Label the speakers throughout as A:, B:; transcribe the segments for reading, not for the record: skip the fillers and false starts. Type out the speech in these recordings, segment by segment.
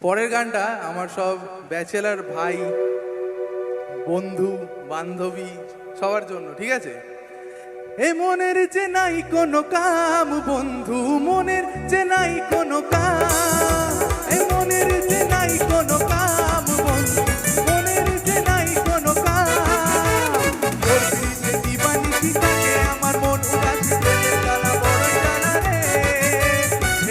A: পরের গানটা আমার সব ব্যাচেলার ভাই, বন্ধু, বান্ধবী সবার জন্য, ঠিক আছে? এ মনের যে নাই কোনো কাম বন্ধু, মনের যে নাই কোনো কাম, এ মনের যে নাই কোনো কাম বন্ধু, মনের যে নাই কোনো কাম। তোর পিড়িতে দিবানিশি থাকে আমার মন উদাসী, প্রেমের জ্বালা বড়ই জ্বালা রে।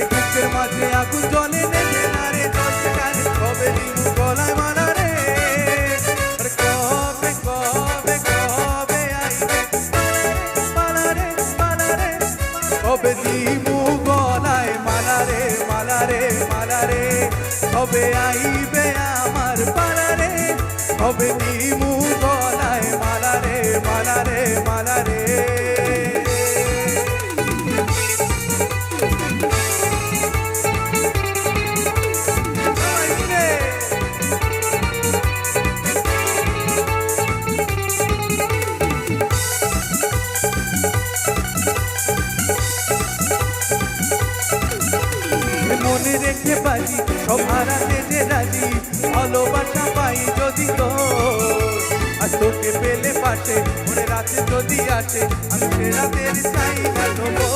A: এ বুকের মাঝে আগুন জ্বলে নেভে না রে, জ্বলছে গানে কবে দিমু গলায় মালা রে। আরে কবে কবে কবে আইবে মালা রে মালা রে, কবে দিমু গলায় মালা রে মালা রে মালা রে, কবে আইবে আমার পালা রে, কবে দিমু গলায় মালা রে মালা রে মালা রে। মনে রেখে বাজি সব হারাতে যে রাজি, ভালোবাসা পাই যদি তো আজ তোকে পেলে পাশে, মনে রাতে যদি আসে আমি সে রাতের চাই না দেবো।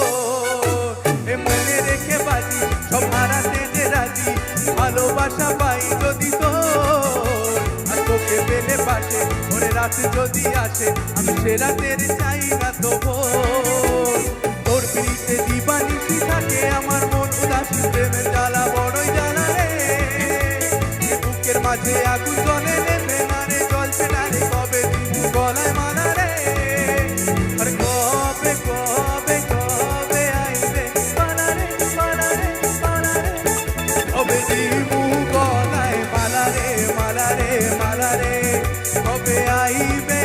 A: এ মনে রেখে বাজি সব হারাতে যে রাজি, ভালোবাসা পাই যদি তো আজ তোকে পেলে পাশে, মনে রাতে যদি আসে আমি সে রাতের চাই না দেবো। তোর পিড়িতে দিবানিশি থাকে আমার মন উদাসী, প্রেমের জ্বালা বড়ই জ্বালা রে। বুকের মাঝে আগুন জ্বলে নেভে না রে, জ্বলছে না রে কবে দিমু গলায় মালা রে। আরে কবে কবে কবে আইবে মালা রে মালা রে মালা রে, কবে দিমু গলায় মালা রে মালা রে মালা রে, কবে আইবে